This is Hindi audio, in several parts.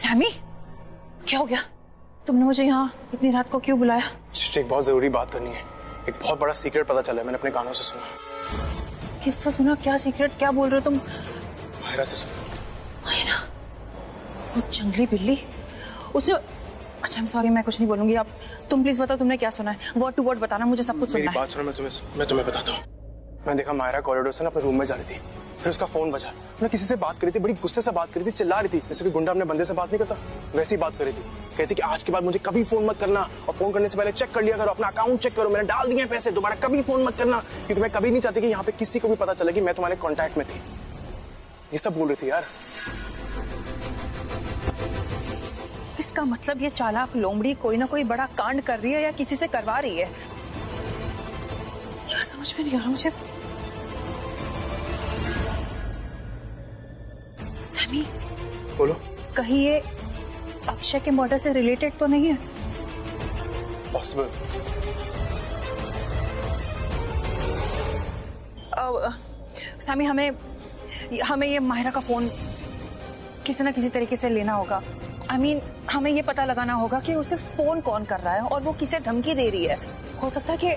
सैमी, क्या हो गया? तुमने मुझे यहाँ इतनी रात को क्यों बुलाया? एक बहुत जरूरी बात करनी है। एक बहुत बड़ा सीक्रेट पता चला है, मैंने अपने कानों से सुना। किससे सुना? क्या सीक्रेट? क्या बोल रहे हो तुम? मायरा से सुना। मायरा? वो जंगली बिल्ली? उसने... अच्छा, I'm sorry, मैं कुछ नहीं बोलूंगी। आप तुम प्लीज बताओ तुमने क्या सुना है। वर्ड टू वर्ड बताना, मुझे सब कुछ सुनना है। मेरी बात सुनो, मैं तुम्हें बताता हूँ। मैं देखा मायरा कॉरिडोर से ना अपने रूम में जा रही थी, फिर उसका फोन बजा। मैं किसी से बात करी थी, बड़ी गुस्से से बात करी थी, चिल्ला रही थी जैसे कोई गुंडा अपने बंदे से बात नहीं करता, वैसी बात करी थी। कहती कि आज के बाद मुझे कभी फोन मत करना, और फोन करने से पहले चेक कर लिया करो, अपना अकाउंट चेक करो, मैंने डाल दिए पैसे, दोबारा कभी फोन मत करना, क्योंकि मैं कभी नहीं चाहती कि यहाँ पे किसी को भी पता चले कि मैं तुम्हारे कॉन्टैक्ट में थी। ये सब बोल रही थी यार। इसका मतलब ये चालाक लोमड़ी कोई ना कोई बड़ा कांड कर रही है या किसी से करवा रही है। क्या समझ में नहीं आ रहा मुझे। सैमी, बोलो। कहीं ये अक्षय के मर्डर से रिलेटेड तो नहीं है? पॉसिबल। सैमी, हमें ये माहिरा का फोन किसी ना किसी तरीके से लेना होगा। I mean, हमें ये पता लगाना होगा कि उसे फोन कौन कर रहा है और वो किसे धमकी दे रही है। हो सकता है कि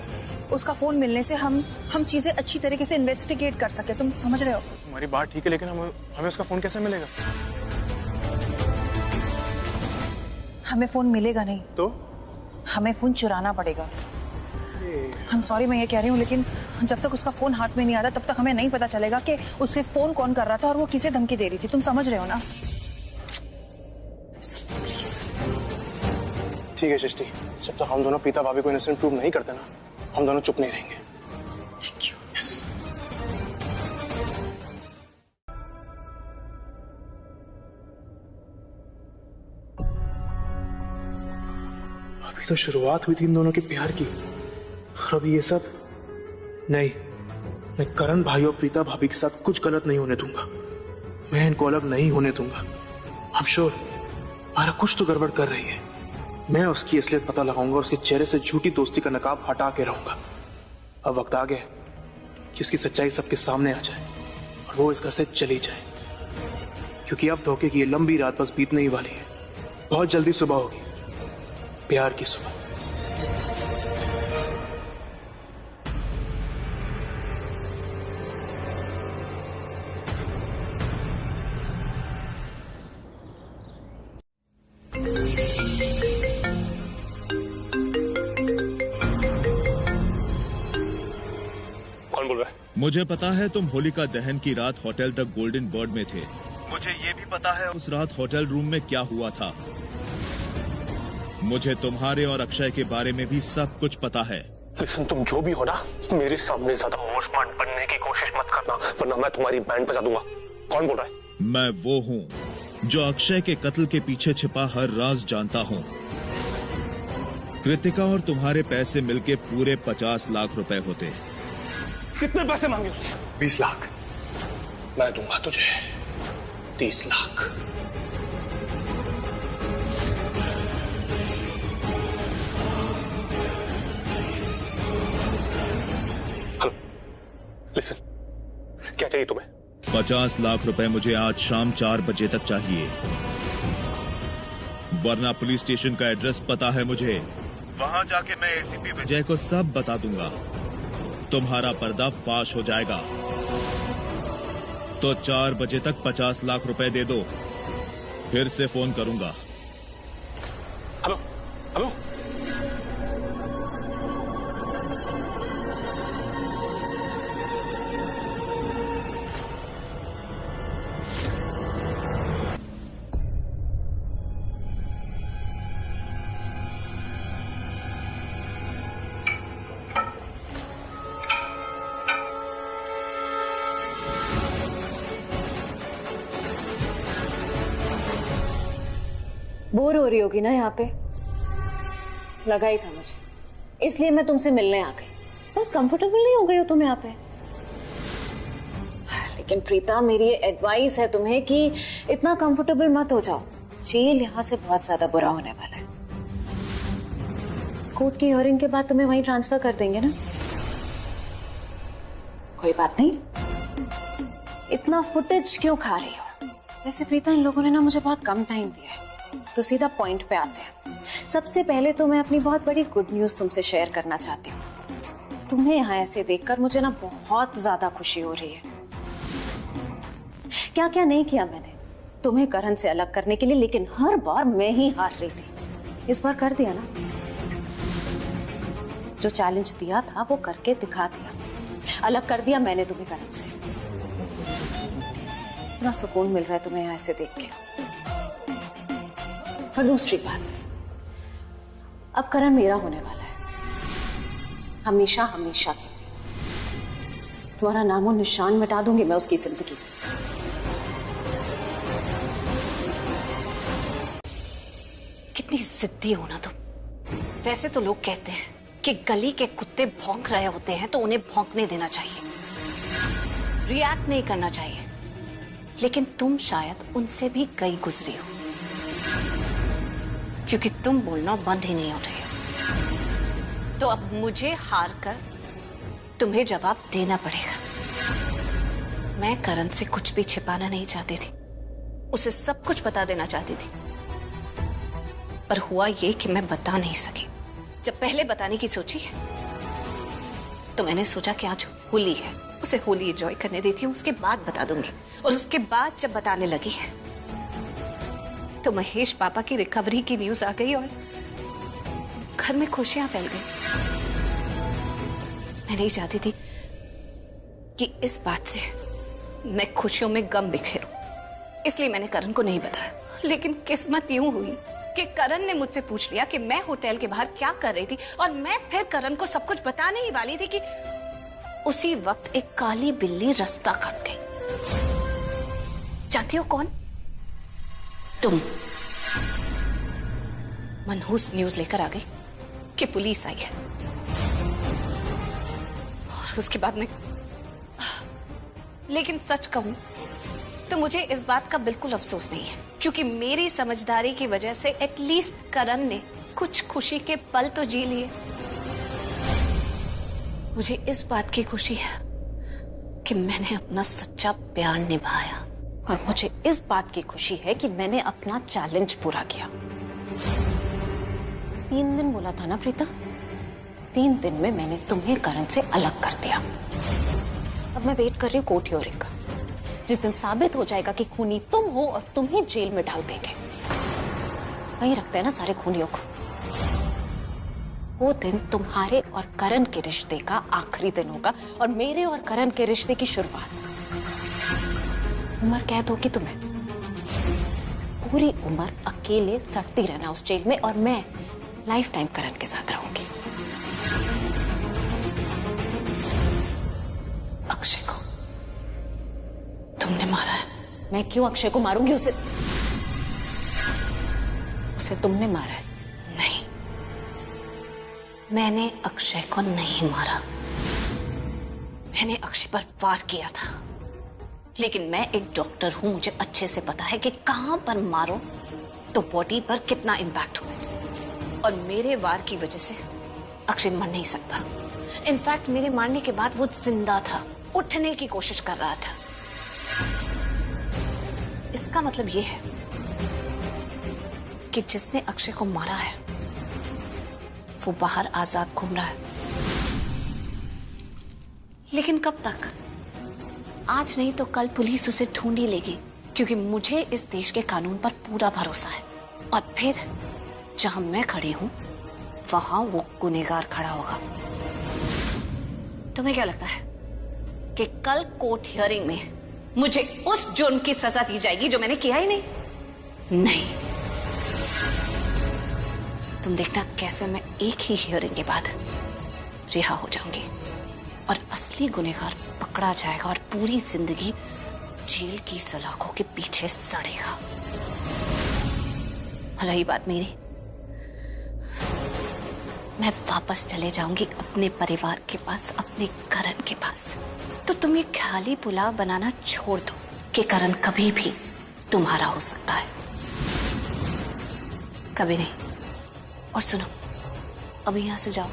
उसका फोन मिलने से हम चीजें अच्छी तरीके से इन्वेस्टिगेट कर सके। तुम समझ रहे हो? तुम्हारी बात ठीक है, लेकिन हमें उसका फोन कैसे मिलेगा? हमें फोन मिलेगा नहीं तो हमें फोन चुराना पड़ेगा। I'm sorry, मैं ये कह रही हूँ, लेकिन जब तक उसका फोन हाथ में नहीं आता तब तक हमें नहीं पता चलेगा कि उसे फोन कौन कर रहा था और वो किसे धमकी दे रही थी। तुम समझ रहे हो ना? ठीक है सृष्टि, जब तक हम दोनों प्रीता भाभी को इनोसेंट प्रूव नहीं करते ना, हम दोनों चुप नहीं रहेंगे। Thank you. यस। अभी तो शुरुआत हुई थी इन दोनों के प्यार की, और अभी ये सब। नहीं, मैं करण भाई और प्रीता भाभी के साथ कुछ गलत नहीं होने दूंगा। मैं इनको अलग नहीं होने दूंगा। I'm sure मायरा कुछ तो गड़बड़ कर रही है। मैं उसकी असलियत पता लगाऊंगा और उसके चेहरे से झूठी दोस्ती का नकाब हटा के रहूंगा। अब वक्त आ गया कि उसकी सच्चाई सबके सामने आ जाए और वो इस घर से चली जाए, क्योंकि अब धोखे की ये लंबी रात बस बीतने ही वाली है। बहुत जल्दी सुबह होगी, प्यार की सुबह। कौन बोल रहा है? मुझे पता है तुम होलिका दहन की रात होटल द गोल्डन बर्ड में थे। मुझे ये भी पता है उस रात होटल रूम में क्या हुआ था। मुझे तुम्हारे और अक्षय के बारे में भी सब कुछ पता है। लिसन, तुम जो भी हो ना, मेरे सामने ज्यादा ओवर स्मार्ट बनने की कोशिश मत करना, वरना मैं तुम्हारी बैंड बजा दूंगा। कौन बोल रहा है? मैं वो हूँ जो अक्षय के कत्ल के पीछे छिपा हर राज जानता हूँ। कृतिका और तुम्हारे पैसे मिलके पूरे 50 लाख रुपए होते। कितने पैसे मांगे उसने? 20 लाख। मैं दूंगा तुझे 30 लाख। हेलो, लिसन, क्या चाहिए तुम्हें? 50 लाख रुपए मुझे आज शाम 4 बजे तक चाहिए, वरना पुलिस स्टेशन का एड्रेस पता है मुझे। वहां जाके मैं एसीपी विजय को सब बता दूंगा। तुम्हारा पर्दा फाश हो जाएगा। तो 4 बजे तक 50 लाख रुपए दे दो, फिर से फोन करूंगा। हेलो हेलो, बोर हो रही होगी ना यहाँ पे? लगा ही था मुझे, इसलिए मैं तुमसे मिलने आ गई। बहुत कंफर्टेबल नहीं हो गई हो तुम यहाँ पे? लेकिन प्रीता, मेरी ये एडवाइस है तुम्हें कि इतना कंफर्टेबल मत हो जाओ। जेल यहाँ से बहुत ज्यादा बुरा होने वाला है। कोर्ट की हियरिंग के बाद तुम्हें वहीं ट्रांसफर कर देंगे ना? कोई बात नहीं, इतना फुटेज क्यों खा रही हो? वैसे प्रीता, इन लोगों ने ना मुझे बहुत कम टाइम दिया है। तो सीधा पॉइंट पे आते हैं। सबसे पहले तो मैं अपनी बहुत बड़ी गुड न्यूज तुमसे शेयर करना चाहती हूँ। तुम्हें यहाँ ऐसे देखकर मुझे ना बहुत ज्यादा खुशी हो रही है। क्या क्या नहीं किया मैंने तुम्हें करण से अलग करने के लिए, लेकिन हर बार मैं ही हार रही थी। इस बार कर दिया ना, जो चैलेंज दिया था वो करके दिखा दिया। अलग कर दिया मैंने तुम्हें करण से। इतना सुकून मिल रहा है तुम्हें यहाँ ऐसे देख के। और दूसरी बात, अब करण मेरा होने वाला है, हमेशा हमेशा के लिए। तुम्हारा नामो निशान मिटा दूंगी मैं उसकी जिंदगी से। कितनी जिद्दी हो ना तुम। वैसे तो लोग कहते हैं कि गली के कुत्ते भौंक रहे होते हैं तो उन्हें भौंकने देना चाहिए, रिएक्ट नहीं करना चाहिए, लेकिन तुम शायद उनसे भी गई गुजरी हो, क्योंकि तुम बोलना बंद ही नहीं हो रहे हो। तो अब मुझे हार कर तुम्हें जवाब देना पड़ेगा। मैं करण से कुछ भी छिपाना नहीं चाहती थी, उसे सब कुछ बता देना चाहती थी, पर हुआ ये कि मैं बता नहीं सकी। जब पहले बताने की सोची तो मैंने सोचा कि आज होली है, उसे होली एंजॉय करने देती हूँ, उसके बाद बता दूंगी। और उसके बाद जब बताने लगी तो महेश पापा की रिकवरी की न्यूज आ गई और घर में खुशियां फैल गई। मैं नहीं चाहती थी कि इस बात से मैं खुशियों में गम बिखेरूं, इसलिए मैंने करण को नहीं बताया। लेकिन किस्मत यूं हुई कि करण ने मुझसे पूछ लिया कि मैं होटल के बाहर क्या कर रही थी, और मैं फिर करण को सब कुछ बताने ही वाली थी कि उसी वक्त एक काली बिल्ली रास्ता काट गई। जानती हो कौन? तुम। मनहूस न्यूज लेकर आ गई कि पुलिस आई है, और उसके बाद में, लेकिन सच कहूं तो मुझे इस बात का बिल्कुल अफसोस नहीं है, क्योंकि मेरी समझदारी की वजह से एटलीस्ट करण ने कुछ खुशी के पल तो जी लिए। मुझे इस बात की खुशी है कि मैंने अपना सच्चा प्यार निभाया, और मुझे इस बात की खुशी है कि मैंने अपना चैलेंज पूरा किया। 3 दिन बोला था ना प्रीता, 3 दिन में मैंने तुम्हें करण से अलग कर दिया। अब मैं वेट कर रही हूँ कोर्ट हियरिंग का, जिस दिन साबित हो जाएगा कि खूनी तुम हो और तुम्हें जेल में डाल देंगे। वही रखते हैं ना सारे खूनियों को। वो दिन तुम्हारे और करण के रिश्ते का आखिरी दिन होगा, और मेरे और करण के रिश्ते की शुरुआत। उम्र कैद होगी तुम्हें, पूरी उम्र अकेले सड़ती रहना उस जेल में, और मैं लाइफ टाइम करण के साथ रहूंगी। अक्षय को तुमने मारा है? मैं क्यों अक्षय को मारूंगी? उसे तुमने मारा है। नहीं, मैंने अक्षय को नहीं मारा। मैंने अक्षय पर वार किया था, लेकिन मैं एक डॉक्टर हूं, मुझे अच्छे से पता है कि कहां पर मारो तो बॉडी पर कितना इंपैक्ट हुआ। और मेरे वार की वजह से अक्षय मर नहीं सकता। इनफैक्ट मेरे मारने के बाद वो जिंदा था, उठने की कोशिश कर रहा था। इसका मतलब ये है कि जिसने अक्षय को मारा है वो बाहर आजाद घूम रहा है। लेकिन कब तक? आज नहीं तो कल पुलिस उसे ढूंढ ही लेगी, क्योंकि मुझे इस देश के कानून पर पूरा भरोसा है। और फिर जहां मैं खड़ी हूं वहां वो गुनहगार खड़ा होगा। तुम्हें क्या लगता है कि कल कोर्ट हियरिंग में मुझे उस जुर्म की सजा दी जाएगी जो मैंने किया ही नहीं? नहीं। तुम देखना कैसे मैं एक ही हियरिंग के बाद रिहा हो जाऊंगी और असली गुनहगार पकड़ा जाएगा और पूरी जिंदगी जेल की सलाखों के पीछे सड़ेगा। रही बात मेरी, मैं वापस चले जाऊंगी अपने परिवार के पास, अपने करण के पास। तो तुम ये ख्याली पुलाव बनाना छोड़ दो कि करण कभी भी तुम्हारा हो सकता है। कभी नहीं। और सुनो, अभी यहां से जाओ,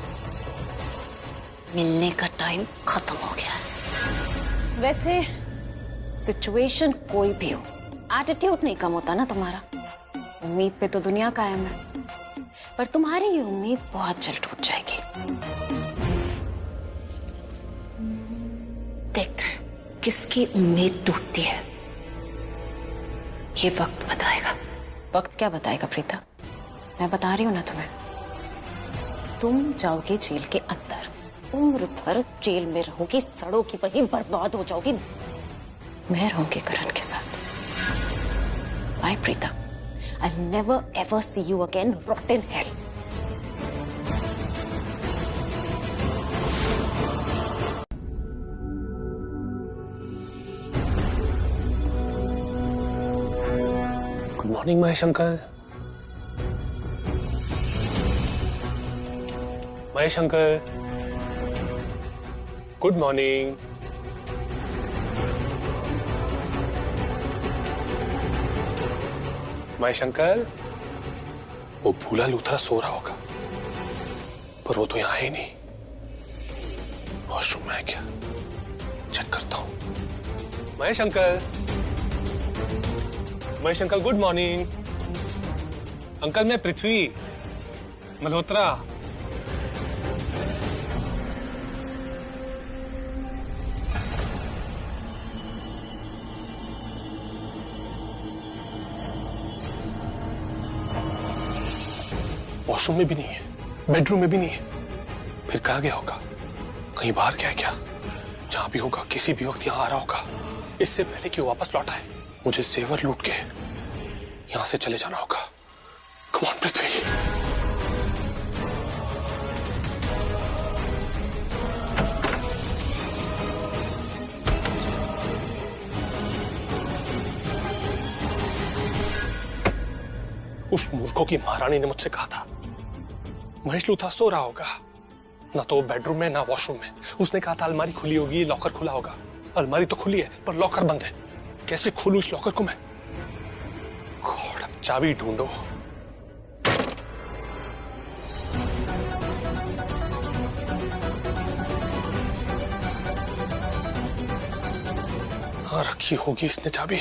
मिलने का टाइम खत्म हो गया है। वैसे सिचुएशन कोई भी हो, एटीट्यूड नहीं कम होता ना तुम्हारा। उम्मीद पे तो दुनिया कायम है, पर तुम्हारी ये उम्मीद बहुत जल्द टूट जाएगी। देखते हैं किसकी उम्मीद टूटती है, ये वक्त बताएगा। वक्त क्या बताएगा प्रीता? मैं बता रही हूं ना तुम्हें, तुम जाओगी जेल के अंदर, उम्र भर जेल में रहोगी, सड़ोगी, वहीं बर्बाद हो जाओगी। मैं रहूंगी करण के साथ। Bye Preeta, I'll never ever see you again, rot in hell. Good morning Mahesh uncle. Mahesh uncle, good morning. Mahesh uncle, वो भूला लूथरा सो रहा होगा, पर वो तो यहां है ही नहीं। वॉशरूम में है क्या? चेक करता हूं। Mahesh uncle, Mahesh uncle, good morning. Uncle मैं पृथ्वी मल्होत्रा। वॉशरूम में भी नहीं है, बेडरूम में भी नहीं है, फिर कहाँ गया होगा? कहीं बाहर गया है क्या? जहां भी होगा किसी भी वक्त यहां आ रहा होगा। इससे पहले कि वो वापस लौटा है, मुझे जेवर लूट के यहां से चले जाना होगा। कम ऑन पृथ्वी। उस मूर्खों की महारानी ने मुझसे कहा था महेश लूथरा सो रहा होगा, ना तो बेडरूम में ना वॉशरूम में। उसने कहा था अलमारी खुली होगी, लॉकर खुला होगा। अलमारी तो खुली है पर लॉकर बंद है। कैसे खोलूं इस लॉकर को मैं? गॉड, अब चाबी ढूंढो। हाँ, रखी होगी इसने चाबी।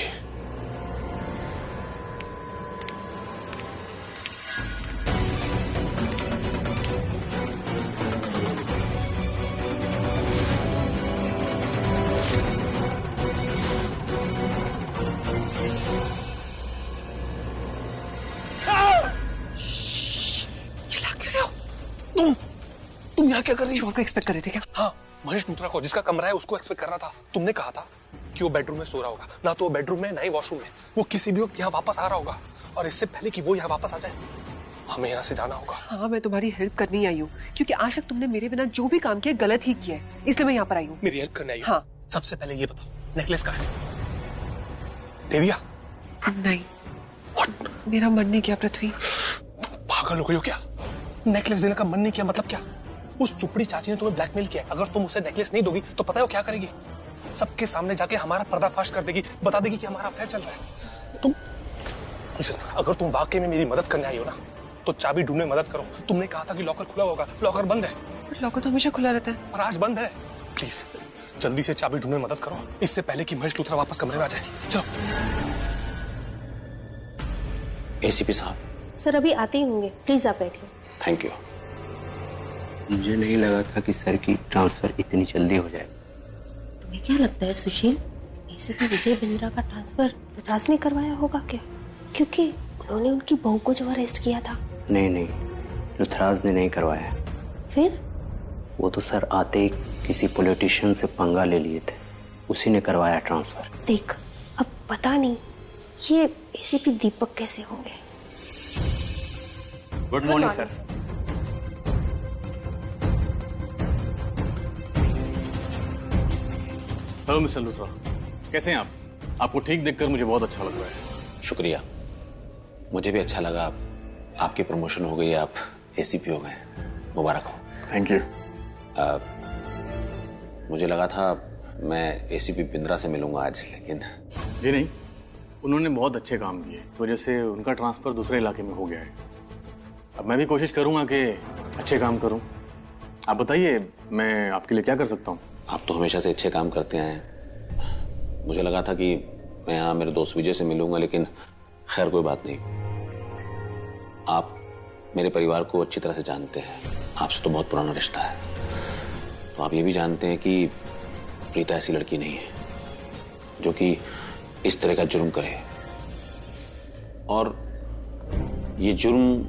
तुम यहाँ क्या कर रही हो? को एक्सपेक्ट कर रहे थे क्या? हाँ, महेश लूथरा को, जिसका कमरा है उसको एक्सपेक्ट कर रहा था। तुमने कहा था कि वो बेडरूम में सो रहा होगा, ना तो वो बेडरूम में ना ही वॉशरूम में। वो किसी भी वक्त यहाँ वापस आ रहा होगा, और इससे पहले कि वो यहाँ वापस आ जाए हमें यहाँ से जाना होगा। हाँ, मैं तुम्हारी हेल्प करनी आई हूँ, क्योंकि आज तक तुमने मेरे बिना जो भी काम किया गलत ही किया है, इसलिए मैं यहाँ पर आई हूँ। मेरी हेल्प करने आई हो? हाँ। सबसे पहले ये बताओ, नेकलेस कहाँ है? दे दिया? नहीं। What? मेरा मन नहीं किया पृथ्वी। पागल हो गई हो क्या? नेकलेस देने का मन नहीं किया मतलब क्या? उस चुपड़ी चाची ने तुम्हें ब्लैकमेल किया। अगर तुम उसे नेकलेस नहीं दोगी तो पता है वो क्या करेगी? सबके सामने जाके हमारा पर्दाफाश कर देगी, बता देगी कि हमारा अफेयर चल रहा है। तुम अगर तुम वाकई में मेरी मदद करने आई हो ना, तो चाबी ढूंढने मदद करो। तुमने कहा था कि लॉकर खुला होगा, लॉकर बंद है। लॉकर तो हमेशा खुला रहता है, पर आज बंद है। प्लीज जल्दी से चाबी ढूंढने मदद करो, इससे पहले कि महेश लूथरा वापस कमरे में आ जाए। चलो। एसीपी साहब। सर अभी आते ही होंगे, प्लीज आप बैठिए। Thank you. मुझे नहीं लगा था कि सर की ट्रांसफर इतनी जल्दी हो जाए। तुम्हें क्या लगता है सुशील, एसीपी विजय बिंद्रा का ट्रांसफर लुथराज ने करवाया होगा क्या? क्योंकि उन्होंने उनकी बहू को जो अरेस्ट किया था। नहीं, लुथराज ने नहीं करवाया। फिर? वो तो सर आते ही किसी पॉलिटिशियन से पंगा ले लिए थे, उसी ने करवाया ट्रांसफर। देख, अब पता नहीं ये एसीपी दीपक कैसे होंगे। Good morning sir. Hello mister Luthra, कैसे हैं आप? आपको ठीक देखकर मुझे बहुत अच्छा लग रहा है। शुक्रिया, मुझे भी अच्छा लगा। आपकी प्रमोशन हो गई, आप एसीपी हो गए, मुबारक हो। Thank you. मुझे लगा था मैं एसीपी बिंद्रा से मिलूंगा आज, लेकिन जी नहीं, उन्होंने बहुत अच्छे काम किए, इस वजह से उनका ट्रांसफर दूसरे इलाके में हो गया है। अब मैं भी कोशिश करूंगा कि अच्छे काम करूं। आप बताइए, मैं आपके लिए क्या कर सकता हूं? आप तो हमेशा से अच्छे काम करते हैं। मुझे लगा था कि मैं यहाँ मेरे दोस्त विजय से मिलूंगा, लेकिन खैर कोई बात नहीं। आप मेरे परिवार को अच्छी तरह से जानते हैं, आपसे तो बहुत पुराना रिश्ता है, तो आप ये भी जानते हैं कि प्रीता ऐसी लड़की नहीं है जो कि इस तरह का जुर्म करे। और ये जुर्म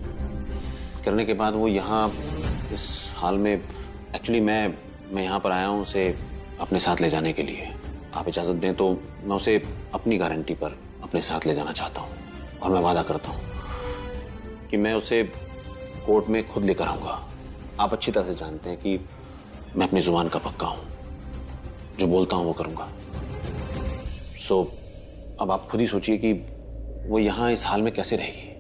करने के बाद वो यहाँ इस हाल में, एक्चुअली मैं यहाँ पर आया हूँ उसे अपने साथ ले जाने के लिए। आप इजाजत दें तो मैं उसे अपनी गारंटी पर अपने साथ ले जाना चाहता हूँ, और मैं वादा करता हूँ कि मैं उसे कोर्ट में खुद लेकर आऊंगा। आप अच्छी तरह से जानते हैं कि मैं अपनी जुबान का पक्का हूं, जो बोलता हूं वो करूंगा। सो अब आप खुद ही सोचिए कि वो यहां इस हाल में कैसे रहेगी।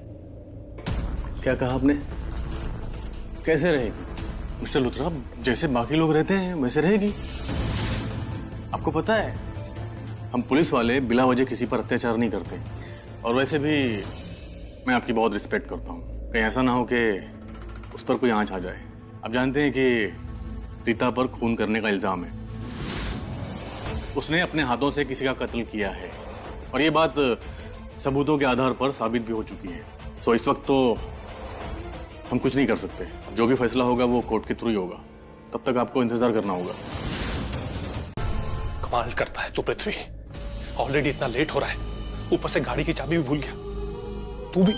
क्या कहा आपने? कैसे रहेगी? मिस्टर लुथरा, जैसे बाकी लोग रहते हैं वैसे रहेगी। आपको पता है, हम पुलिस वाले बिला वजह किसी पर अत्याचार नहीं करते, और वैसे भी मैं आपकी बहुत रिस्पेक्ट करता हूँ। कहीं ऐसा ना हो कि उस पर कोई आंच आ जाए। आप जानते हैं कि प्रीता पर खून करने का इल्जाम है। उसने अपने हाथों से किसी का कत्ल किया है, और ये बात सबूतों के आधार पर साबित भी हो चुकी है। सो इस वक्त तो हम कुछ नहीं कर सकते। जो भी फैसला होगा वो कोर्ट के थ्रू ही होगा। तब तक आपको इंतजार करना होगा। कमाल करता है तू पृथ्वी, ऑलरेडी इतना लेट हो रहा है, ऊपर से गाड़ी की चाबी भी भूल गया। तू भी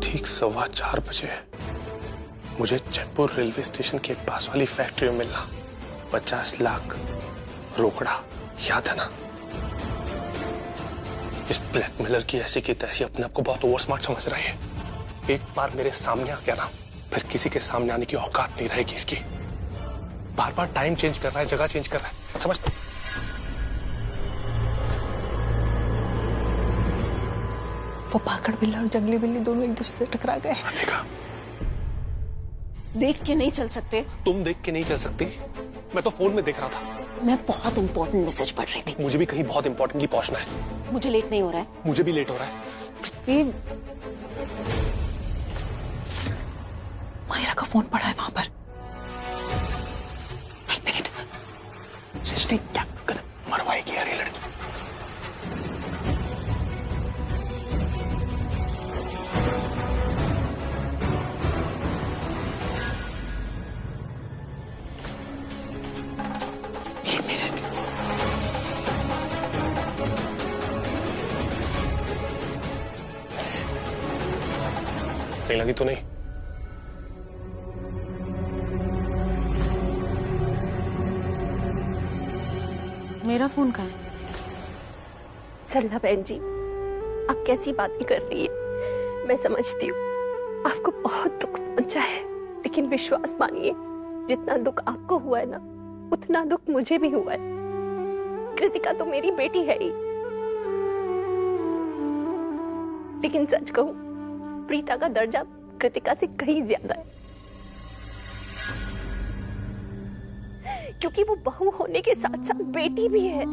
ठीक 4:15 बजे मुझे जयपुर रेलवे स्टेशन के पास वाली फैक्ट्री में मिलना। 50 लाख रोकड़ा, याद है ना? इस ब्लैकमेलर की ऐसी की तैसी अपने आप को बहुत ओवर स्मार्ट समझ रही है। एक बार मेरे सामने आ गया ना, फिर किसी के सामने आने की औकात नहीं रहेगी इसकी। बार बार टाइम चेंज कर रहा है, जगह चेंज कर रहा है, समझ? वो पाकड़ बिल्ला और जंगली बिल्ली दोनों एक दूसरे से टकरा गए। देखा? देख के नहीं चल सकते? तुम देख के नहीं चल सकती, मैं तो फोन में देख रहा था। मैं बहुत इंपॉर्टेंट मैसेज पढ़ रही थी। मुझे भी कहीं बहुत इंपॉर्टेंटली पहुंचना है। मुझे लेट नहीं हो रहा है? मुझे भी लेट हो रहा है। मायरा का फोन पड़ा है वहां पर। एक मिनट, सृष्टि क्या मरवाएगी यार ये लड़की। कहीं लगी तो नहीं? मेरा फोन कहाँ है? सरला बहन जी, आप कैसी बातें कर रही है? मैं समझती हूँ आपको बहुत दुख पहुंचा है, लेकिन विश्वास मानिए, जितना दुख आपको हुआ है ना, उतना दुख मुझे भी हुआ है। कृतिका तो मेरी बेटी है ही, लेकिन सच कहूं, प्रीता का दर्जा कृतिका से कहीं ज्यादा है, क्योंकि वो बहू होने के साथ साथ बेटी भी है।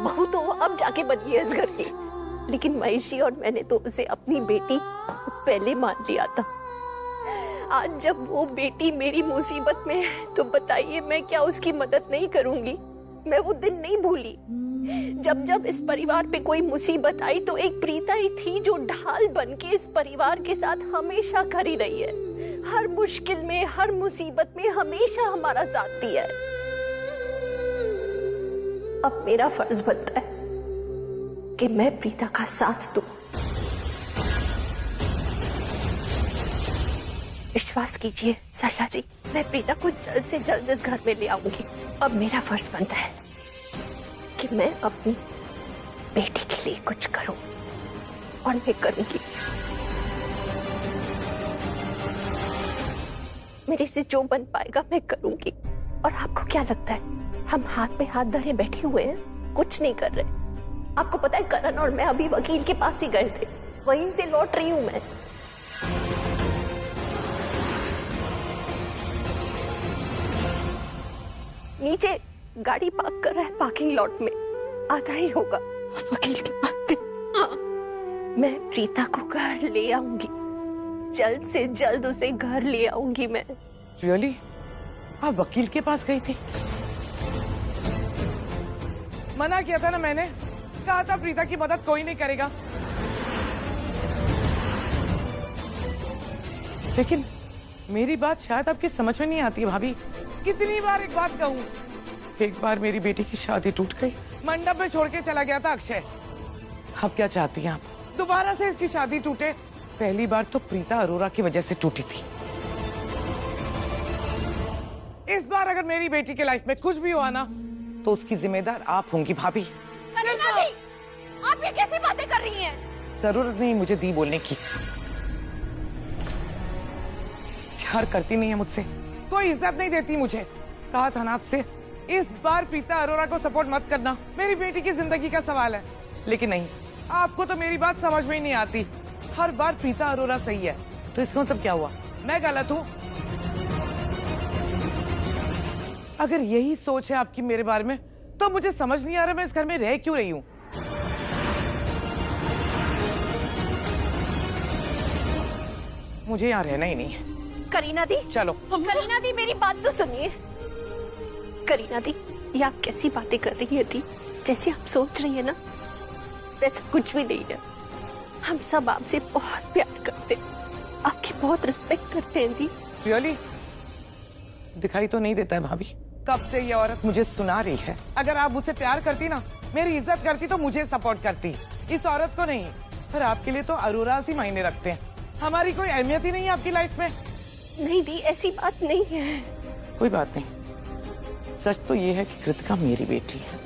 बहू तो अब जाके बनी है इस घर की, लेकिन महेश जी और मैंने तो उसे अपनी बेटी पहले मान लिया था। आज जब वो बेटी मेरी मुसीबत में है, तो बताइए मैं क्या उसकी मदद नहीं करूंगी? मैं वो दिन नहीं भूली जब जब इस परिवार पे कोई मुसीबत आई तो एक प्रीता ही थी जो ढाल बनके इस परिवार के साथ हमेशा खड़ी रही है। हर मुश्किल में, हर मुसीबत में हमेशा हमारा साथ दिया है। अब मेरा फर्ज बनता है कि मैं प्रीता का साथ दूं। विश्वास कीजिए सरला जी, मैं प्रीता को जल्द से जल्द इस घर में ले आऊंगी। अब मेरा फर्ज बनता है कि मैं अपनी बेटी के लिए कुछ करूं, और मैं करूंगी। मेरे से जो बन पाएगा मैं करूंगी। और आपको क्या लगता है हम हाथ में हाथ धरे बैठे हुए हैं, कुछ नहीं कर रहे? आपको पता है करण और मैं अभी वकील के पास ही गए थे, वहीं से लौट रही हूं मैं। नीचे गाड़ी पार्क कर रहा है पार्किंग लॉट में, आता ही होगा। वकील के पास मैं प्रीता को घर ले आऊंगी, जल्द से जल्द उसे घर ले आऊंगी मैं। रियली? आप वकील के पास गई थी? मना किया था ना मैंने, कहा था प्रीता की मदद कोई नहीं करेगा। लेकिन मेरी बात शायद आपकी समझ में नहीं आती है भाभी। कितनी बार एक बात कहूँ, एक बार मेरी बेटी की शादी टूट गई, मंडप में छोड़ के चला गया था अक्षय। अब क्या चाहती हैं आप, दोबारा से इसकी शादी टूटे? पहली बार तो प्रीता अरोरा की वजह से टूटी थी। इस बार अगर मेरी बेटी के लाइफ में कुछ भी हुआ ना, तो उसकी जिम्मेदार आप होंगी भाभी। आप ये कैसी बातें कर रही हैं? जरूरत नहीं मुझे दी बोलने की। प्यार करती नहीं है मुझसे, कोई इज्जत नहीं देती मुझे। कहा था ना आपसे, इस बार प्रीता अरोरा को सपोर्ट मत करना, मेरी बेटी की जिंदगी का सवाल है। लेकिन नहीं, आपको तो मेरी बात समझ में ही नहीं आती। हर बार प्रीता अरोरा सही है, तो इसका मतलब क्या हुआ, मैं गलत हूँ? अगर यही सोच है आपकी मेरे बारे में, तो मुझे समझ नहीं आ रहा मैं इस घर में रह क्यों रही हूँ। मुझे यहाँ रहना ही नहीं है। करीना दी, चलो। करीना दी, मेरी बात तो सुनिए। करीना दी, ये आप कैसी बातें कर रही है दी? जैसे आप सोच रही है ना, वैसा कुछ भी नहीं है। हम सब आपसे बहुत प्यार करते हैं, आपकी बहुत रिस्पेक्ट करते हैं दी। रियली? दिखाई तो नहीं देता है भाभी। कब से ये औरत मुझे सुना रही है, अगर आप मुझसे प्यार करती ना, मेरी इज्जत करती, तो मुझे सपोर्ट करती, इस औरत को नहीं। पर आपके लिए तो अरोरा ही मायने रखते हैं, हमारी कोई अहमियत ही नहीं है आपकी लाइफ में। नहीं दी, ऐसी बात नहीं है। कोई बात नहीं, सच तो ये है कि कृतिका मेरी बेटी है।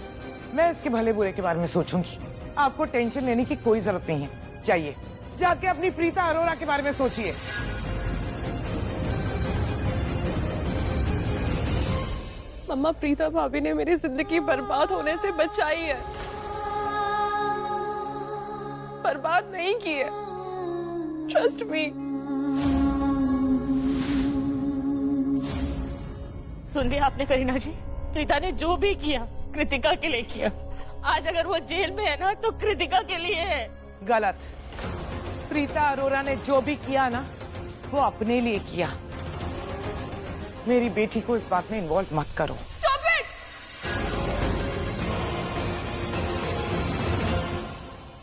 मैं इसके भले बुरे के बारे में सोचूंगी, आपको टेंशन लेने की कोई जरूरत नहीं है। जाइए, जाके अपनी प्रीता अरोरा के बारे में सोचिए। मम्मा, प्रीता भाभी ने मेरी जिंदगी बर्बाद होने से बचाई है, बर्बाद नहीं की है। Trust me. सुन लिया आपने करीना जी, प्रीता ने जो भी किया कृतिका के लिए किया। आज अगर वो जेल में है ना, तो कृतिका के लिए है। गलत। प्रीता अरोरा ने जो भी किया ना, वो अपने लिए किया। मेरी बेटी को इस बात में इन्वॉल्व मत करो। Stop it!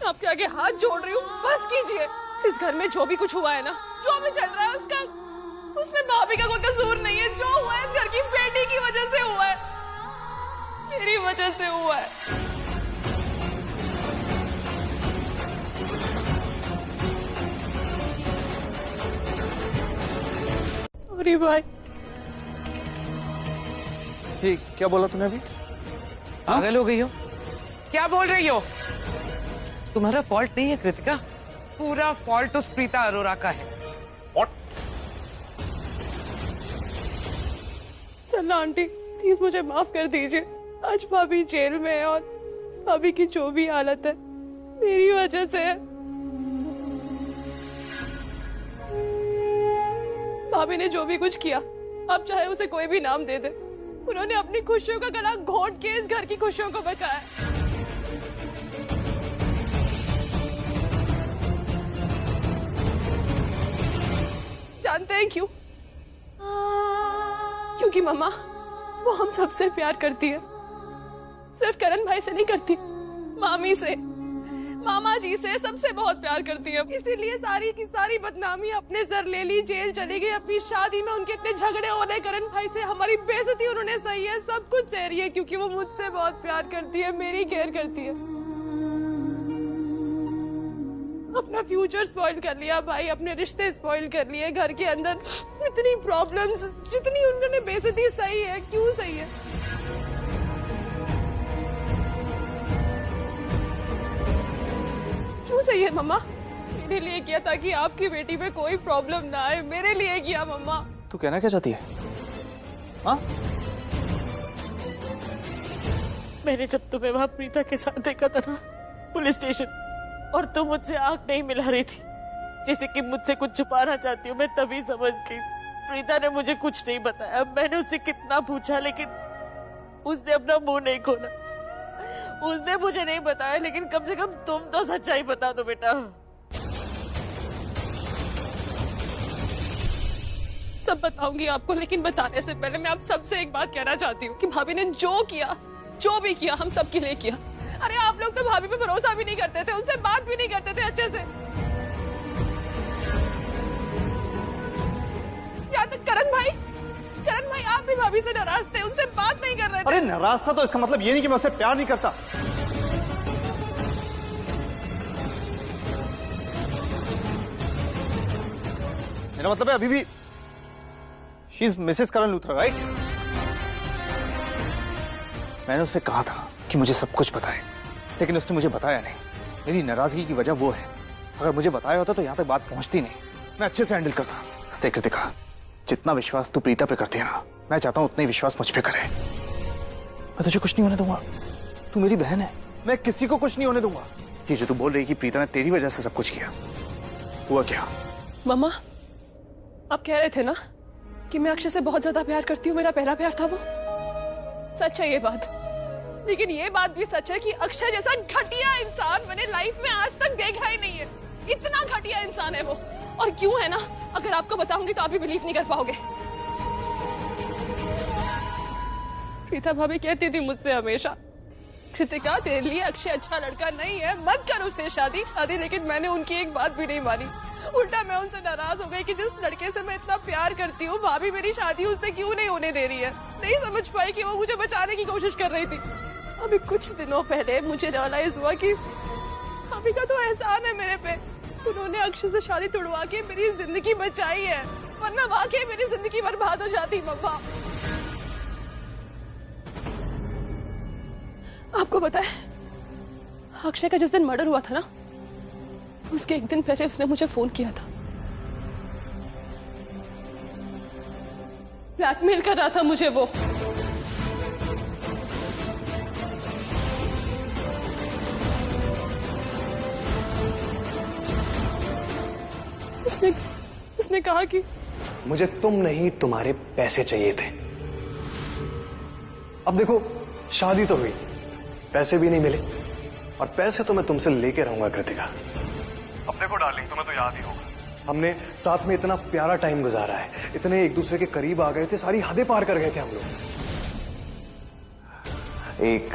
आपके आगे हाथ जोड़ रही हूँ, बस कीजिए। इस घर में जो भी कुछ हुआ है ना, जो भी चल रहा है, उसमें भाभी का कोई कसूर नहीं है। जो हुआ है इस घर की बेटी की वजह से हुआ है, मेरी वजह से हुआ है। सॉरी भाई। ये क्या बोला तूने अभी? पागल हो गई हो? क्या बोल रही हो? तुम्हारा फॉल्ट नहीं है कृतिका, पूरा फॉल्ट उस प्रीता अरोरा का है। सल्ला आंटी, प्लीज मुझे माफ कर दीजिए। आज भाभी जेल में है और भाभी की जो भी हालत है मेरी वजह से है। भाभी ने जो भी कुछ किया, अब चाहे उसे कोई भी नाम दे दे, उन्होंने अपनी खुशियों का गला घोट के इस घर की खुशियों को बचाया। जानते हैं क्यों? क्योंकि मम्मा वो हम सबसे प्यार करती है, सिर्फ करण भाई से नहीं करती, मामी से, मामा जी से, सबसे बहुत प्यार करती है। इसीलिए सारी की सारी बदनामी अपने सर ले ली, जेल चली गई। अपनी शादी में उनके इतने झगड़े होने करण भाई से, हमारी बेइज्जती उन्होंने सही है, सब कुछ सह रही है, क्योंकि वो मुझसे बहुत प्यार करती है, मेरी केयर करती है। अपना फ्यूचर स्पॉइल कर लिया भाई, अपने रिश्ते स्पॉइल कर लिए, घर के अंदर इतनी प्रॉब्लम्स, जितनी उन्होंने बेइज्जती सही है। क्यों सही है? क्यों सही है मम्मा? मेरे लिए किया ताकि आपकी बेटी में कोई प्रॉब्लम ना आए, मेरे लिए किया मम्मा। तू कहना क्या चाहती है? हाँ? मैंने जब तुम्हें वहां प्रीता के साथ देखा था ना पुलिस स्टेशन, और तुम मुझसे आंख नहीं मिला रही थी, जैसे कि मुझसे कुछ छुपाना चाहती हूँ, मैं तभी समझ गई। प्रीता ने मुझे कुछ नहीं बताया। मैंने उससे कितना पूछा, लेकिन उसने अपना मुंह नहीं खोला। उसने मुझे नहीं बताया, लेकिन कम से कम तुम तो सच्चाई बता दो बेटा। सब बताऊंगी आपको, लेकिन बताने से पहले मैं आप सबसे एक बात कहना चाहती हूँ कि भाभी ने जो किया जो भी किया हम सबके लिए किया। अरे आप लोग तो भाभी पे भरोसा भी नहीं करते थे, उनसे बात भी नहीं करते थे अच्छे से। यहाँ तक करण भाई आप भी भाभी से नाराज थे, उनसे बात नहीं कर रहे थे। अरे नाराज था तो इसका मतलब ये नहीं कि मैं उससे प्यार नहीं करता। मेरा मतलब है अभी भी she is Mrs Karan Luthra, right? मैंने उससे कहा था कि मुझे सब कुछ बताए, लेकिन उसने मुझे बताया नहीं। मेरी नाराजगी की वजह वो है। अगर मुझे बताया होता तो यहां तक बात पहुंचती नहीं, मैं अच्छे से हैंडल करता। देख कृतिका, जितना विश्वास तू प्रीता पे करती है ना, मैं चाहता हूं उतना ही विश्वास मुझ पे करे। मैं तुझे कुछ नहीं होने दूंगा, तू मेरी बहन है, मैं किसी को कुछ नहीं होने दूंगा। ये जो तू बोल रही कि प्रीता ने तेरी वजह से सब कुछ किया, हुआ क्या? मम्मा, आप कह रहे थे ना कि मैं अक्षय से बहुत ज्यादा प्यार करती हूँ, मेरा पहला प्यार था वो। सच है ये बात, लेकिन ये बात भी सच है कि अक्षय जैसा घटिया इंसान मैंने लाइफ में आज तक देखा ही नहीं है। इतना घटिया इंसान है वो। और क्यों है ना, अगर आपको बताऊंगी तो आप भी बिलीव नहीं कर पाओगे। प्रीता भाभी कहती थी मुझसे हमेशा, कृतिका तेरे लिए अक्षय अच्छा लड़का नहीं है, मत कर उससे शादी। लेकिन मैंने उनकी एक बात भी नहीं मानी। उल्टा मैं उनसे नाराज हो गई कि जिस लड़के से मैं इतना प्यार करती हूँ, भाभी मेरी शादी उससे क्यों नहीं होने दे रही है। नहीं समझ पाई कि वो मुझे बचाने की कोशिश कर रही थी। अभी कुछ दिनों पहले मुझे रियलाइज हुआ कि भाभी का तो एहसान है मेरे पे। उन्होंने अक्षय से शादी तुड़वा के मेरी जिंदगी बचाई है, वरना वाकई मेरी जिंदगी बर्बाद हो जाती। मम्मा, आपको पता है अक्षय का जिस दिन मर्डर हुआ था ना, उसके एक दिन पहले उसने मुझे फोन किया था। ब्लैकमेल कर रहा था मुझे वो। उसने कहा कि मुझे तुम नहीं तुम्हारे पैसे चाहिए थे। अब देखो, शादी तो हुई, पैसे भी नहीं मिले, और पैसे तो मैं तुमसे लेके रहूंगा कृतिका। अब देखो डार्लिंग, तुम्हें तो याद ही होगा, हमने साथ में इतना प्यारा टाइम गुजारा है, इतने एक दूसरे के करीब आ गए थे, सारी हदें पार कर गए थे हम लोग। एक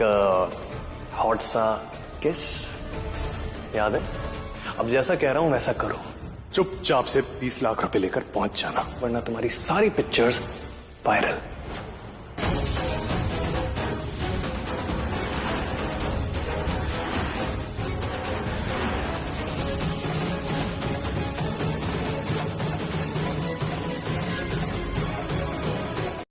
हॉट सा किस याद है? अब जैसा कह रहा हूं वैसा करो, चुपचाप से 20 लाख रुपए लेकर पहुंच जाना, वरना तुम्हारी सारी पिक्चर्स वायरल।